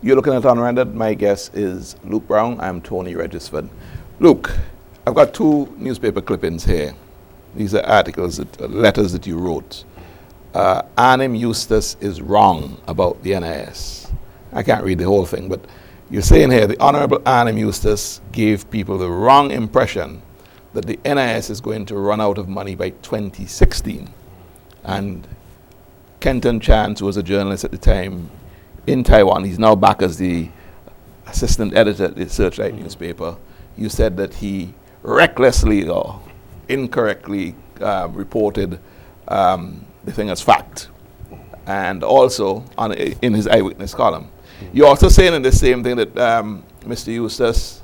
You're looking at Unrendered. My guest is Luke Browne. I'm Tony Regisford. Luke, I've got two newspaper clippings here. These are articles, letters that you wrote. Arnim Eustace is wrong about the NIS. I can't read the whole thing, but you're saying here the Honorable Arnim Eustace gave people the wrong impression that the NIS is going to run out of money by 2016. And Kenton Chance, who was a journalist at the time in Taiwan, he's now back as the assistant editor at the Searchlight newspaper. You said that he recklessly or incorrectly reported the thing as fact, and also in his eyewitness column. You're also saying in the same thing that Mr. Eustace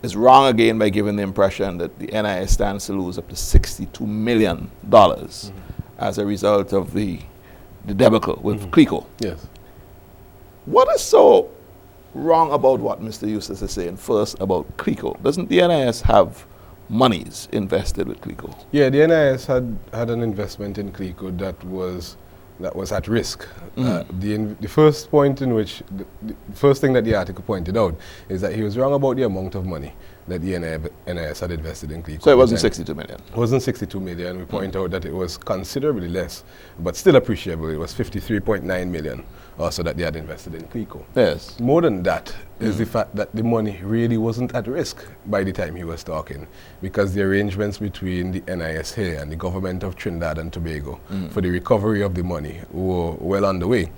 is wrong again by giving the impression that the NIS stands to lose up to $62 million as a result of the debacle with Clico. Yes. What is so wrong about what Mr. Eustace is saying first about Clico? Doesn't the NIS have monies invested with Clico? Yeah, the NIS had an investment in Clico that was at risk. The first point in which, the first thing that the article pointed out is that he was wrong about the amount of money that the NIS had invested in Clico. So it wasn't 62 million? It wasn't 62 million. We point out that it was considerably less, but still appreciable. It was 53.9 million also that they had invested in Clico. Yes. More than that is the fact that the money really wasn't at risk by the time he was talking, because the arrangements between the NIS here and the government of Trinidad and Tobago for the recovery of the money were well underway.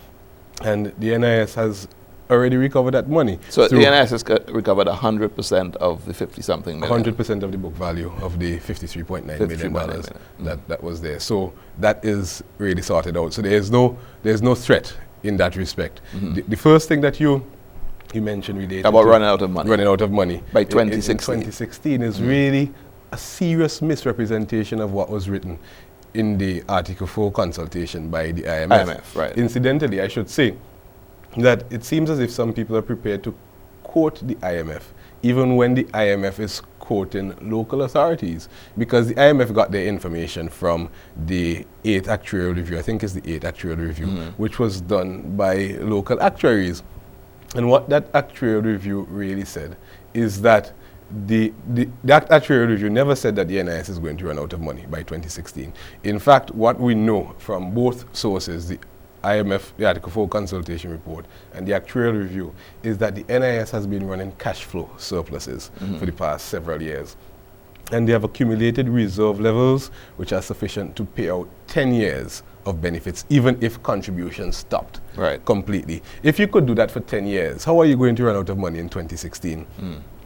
And the NIS has already recovered that money. So the NIS has recovered 100% of the 50-something million? 100% of the book value of the $53.9 million that was there. So that is really sorted out. So there's no threat in that respect. The first thing that you mentioned related about running out of money. Running out of money. By 2016. In 2016 is really a serious misrepresentation of what was written in the Article 4 consultation by the IMF. Right. Incidentally, I should say that it seems as if some people are prepared to quote the IMF, even when the IMF is quoting local authorities, because the IMF got their information from the 8th actuarial review, I think it's the 8th actuarial review, which was done by local actuaries. And what that actuarial review really said is that that actuarial review never said that the NIS is going to run out of money by 2016. In fact, what we know from both sources, the IMF, the Article 4 consultation report, and the actuarial review, is that the NIS has been running cash flow surpluses for the past several years. And they have accumulated reserve levels which are sufficient to pay out 10 years of benefits, even if contributions stopped completely. If you could do that for 10 years, how are you going to run out of money in 2016?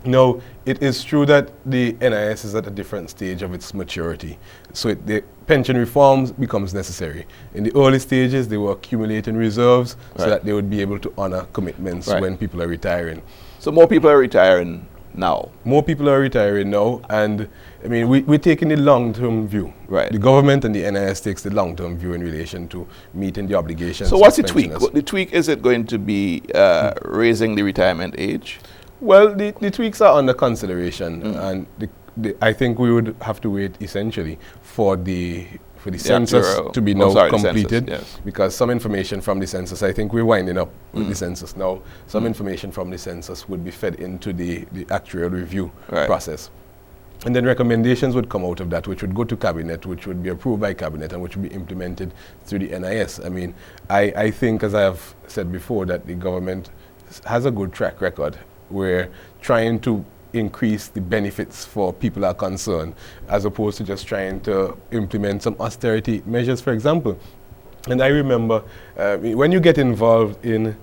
Now, it is true that the NIS is at a different stage of its maturity. So the pension reforms becomes necessary. In the early stages, they were accumulating reserves so that they would be able to honor commitments when people are retiring. So more people are retiring now? More people are retiring now, and I mean, we're taking the long-term view. Right. The government and the NIS takes the long-term view in relation to meeting the obligations. So what's the tweak? The tweak, is it going to be raising the retirement age? Well, the tweaks are under consideration, and I think we would have to wait essentially for the census to be completed, because some information from the census, I think we're winding up with the census now, some information from the census would be fed into the actuarial review process. And then recommendations would come out of that, which would go to Cabinet, which would be approved by Cabinet, and which would be implemented through the NIS. I mean, I think, as I have said before, that the government has a good track record. We're trying to increase the benefits for people are concerned, as opposed to just trying to implement some austerity measures, for example. And I remember when you get involved in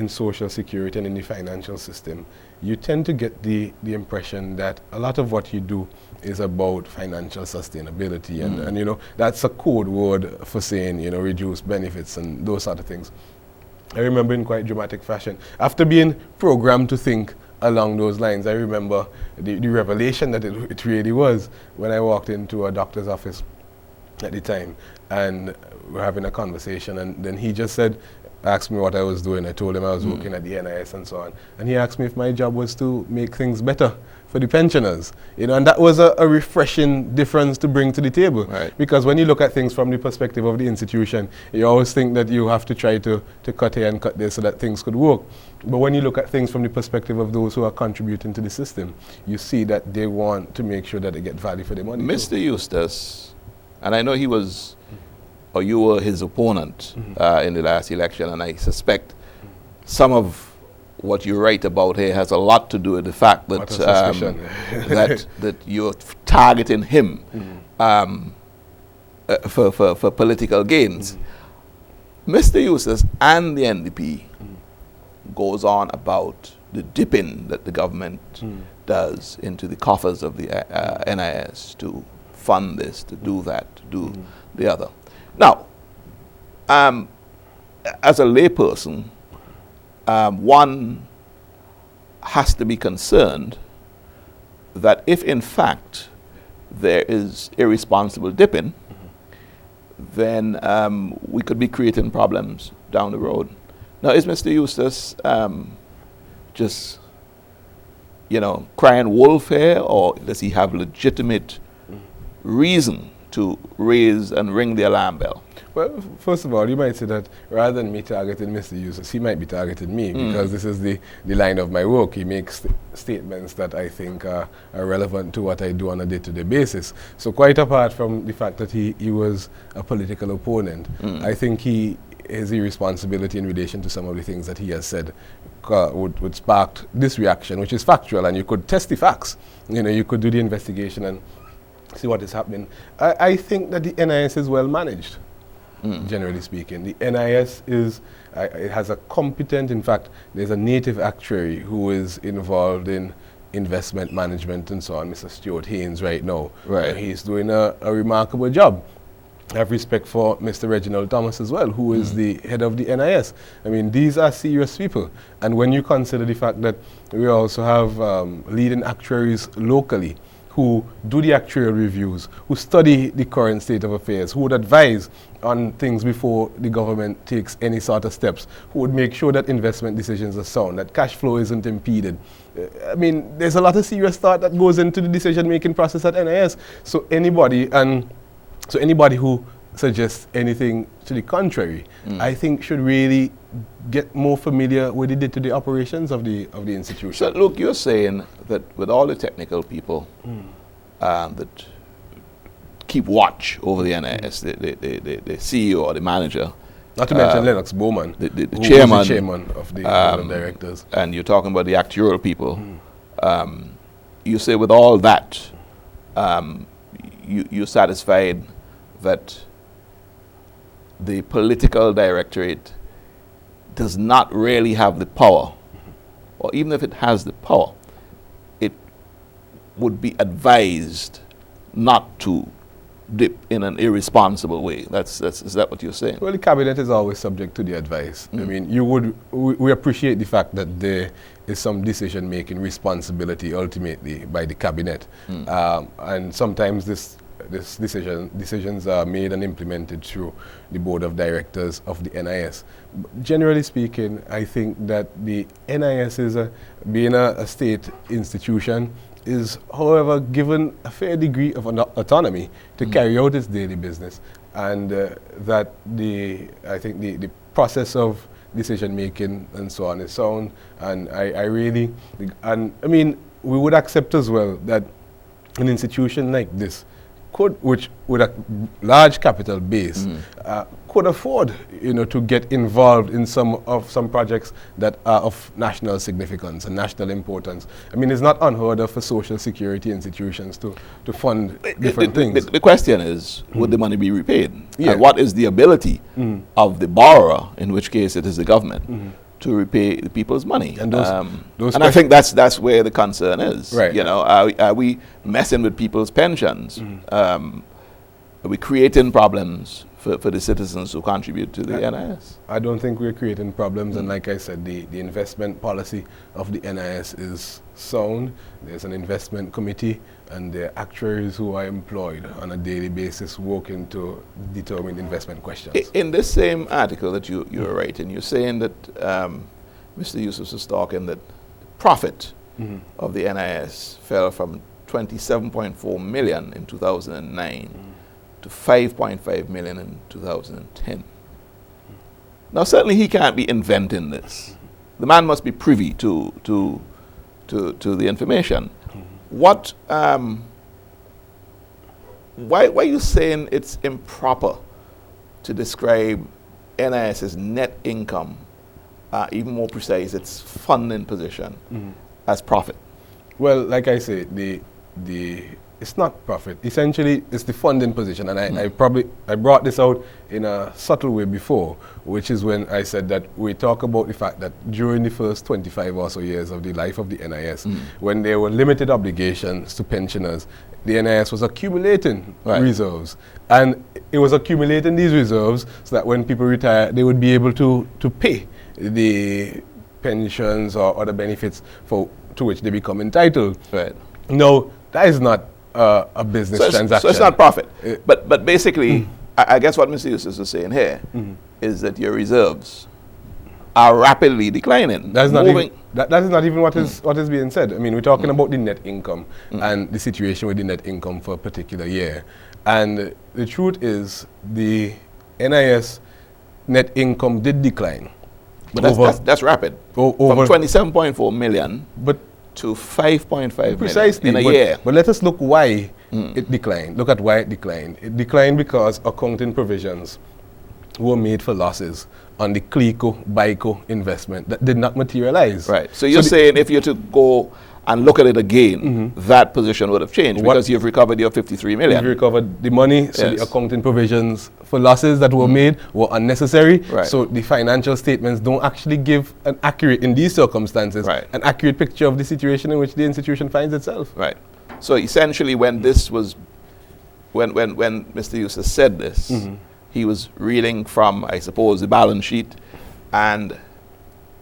social security and in the financial system, you tend to get the impression that a lot of what you do is about financial sustainability. And you know, that's a code word for saying, you know, reduce benefits and those sort of things. I remember in quite dramatic fashion, after being programmed to think along those lines, I remember the revelation that it really was when I walked into a doctor's office at the time, and we're having a conversation, and then he just said, asked me what I was doing. I told him I was working at the NIS and so on. And he asked me if my job was to make things better for the pensioners. And that was a refreshing difference to bring to the table. Right. Because when you look at things from the perspective of the institution, you always think that you have to try to cut here and cut there so that things could work. But when you look at things from the perspective of those who are contributing to the system, you see that they want to make sure that they get value for their money. Mr. Eustace, and I know he was, or you were his opponent in the last election, and I suspect some of what you write about here has a lot to do with the fact that that you're targeting him for political gains. Mr. Eustace and the NDP goes on about the dipping that the government does into the coffers of the NIS to fund this, to do that, to do the other. Now, as a layperson, one has to be concerned that if in fact there is irresponsible dipping, then we could be creating problems down the road. Now, is Mr. Eustace just, crying wolf here, or does he have legitimate reason to raise and ring the alarm bell? Well, first of all, you might say that rather than me targeting Mr. Eustace, he might be targeting me because this is the line of my work. He makes statements that I think are relevant to what I do on a day-to-day basis. So quite apart from the fact that he was a political opponent, I think his irresponsibility in relation to some of the things that he has said would spark this reaction, which is factual, and you could test the facts. You could do the investigation and see what is happening. I think that the NIS is well managed. Generally speaking, the NIS it has a competent, in fact, there's a native actuary who is involved in investment management and so on, Mr. Stuart Haynes right now. Right. He's doing a remarkable job. I have respect for Mr. Reginald Thomas as well, who is the head of the NIS. I mean, these are serious people. And when you consider the fact that we also have leading actuaries locally who do the actuarial reviews, who study the current state of affairs, who would advise on things before the government takes any sort of steps, who would make sure that investment decisions are sound, that cash flow isn't impeded. I mean, there's a lot of serious thought that goes into the decision-making process at NIS. So anybody who suggests anything to the contrary, I think should really get more familiar with the day-to-day operations of the institution. So look, you're saying that with all the technical people that keep watch over the NIS, the CEO or the manager, not to mention Lennox Bowman, the chairman of the board of directors, and you're talking about the actuarial people. You say with all that, you're satisfied that the political directorate does not really have the power, or even if it has the power, it would be advised not to dip in an irresponsible way. Is that what you're saying? Well, the cabinet is always subject to the advice. I mean, we appreciate the fact that there is some decision-making responsibility ultimately by the cabinet, and sometimes decisions are made and implemented through the board of directors of the NIS. Generally speaking, I think that the NIS being a state institution is, however, given a fair degree of autonomy to carry out its daily business, and that I think the process of decision making and so on is sound. And I mean, we would accept as well that an institution like this which with a large capital base, could afford, to get involved in some projects that are of national significance and national importance. I mean, it's not unheard of for social security institutions to fund different things. The question is, would the money be repaid? Yeah. And what is the ability of the borrower, in which case it is the government, to repay the people's money? And I think that's where the concern is. Right. Are we messing with people's pensions? Are we creating problems for the citizens who contribute to the NIS? I don't think we're creating problems, and like I said, the investment policy of the NIS is sound. There's an investment committee, and there are actuaries who are employed on a daily basis working to determine investment questions. In this same article that you're writing, you're saying that Mr. Yusuf was talking that profit of the NIS fell from 27.4 million in 2009 to 5.5 million in 2010. Now, certainly he can't be inventing this. The man must be privy to the information. What? Why are you saying it's improper to describe NIS as net income, even more precise, its funding position, as profit? Well, like I say, it's not profit. Essentially, it's the funding position, and I brought this out in a subtle way before, which is when I said that we talk about the fact that during the first 25 or so years of the life of the NIS, when there were limited obligations to pensioners, the NIS was accumulating reserves, and it was accumulating these reserves so that when people retire, they would be able to pay the pensions or other benefits to which they become entitled. Right. No, that is not a business transaction. So it's not profit. But basically, I guess what Mr. Yusuf is saying here is that your reserves are rapidly declining. That is not even what is being said. I mean, we're talking about the net income and the situation with the net income for a particular year. And the truth is, the NIS net income did decline. But that's rapid. From 27.4 million to 5.5 precisely, million in a year. But let us look why it declined. Look at why it declined. It declined because accounting provisions were made for losses on the CLICO, BICO investment that did not materialize. Right. So you're saying if you're to go and look at it again, that position would have changed because you've recovered your 53 million. You've recovered the money, so the accounting provisions for losses that were made were unnecessary. Right. So the financial statements don't actually give an accurate, in these circumstances, an accurate picture of the situation in which the institution finds itself. Right. So essentially when this was, when Mr. Yusuf said this, he was reading from, I suppose, the balance sheet, and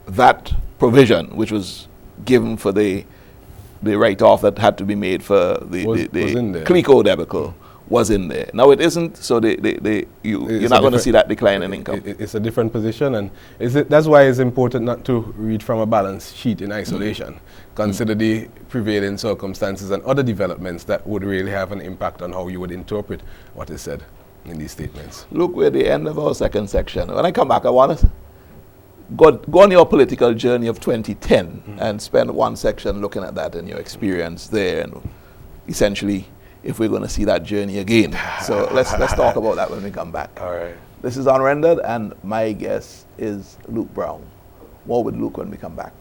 that provision, which was given for the write-off that had to be made for the CLICO debacle, was in there. Now it isn't, so you're not going to see that decline in income. It's a different position, and that's why it's important not to read from a balance sheet in isolation. Consider the prevailing circumstances and other developments that would really have an impact on how you would interpret what is said in these statements. Look, we're at the end of our second section. When I come back, I want to go on your political journey of 2010 and spend one section looking at that and your experience there, and essentially if we're going to see that journey again. So let's talk about that when we come back. All right. This is Unrendered, and my guest is Luke Browne. More with Luke when we come back.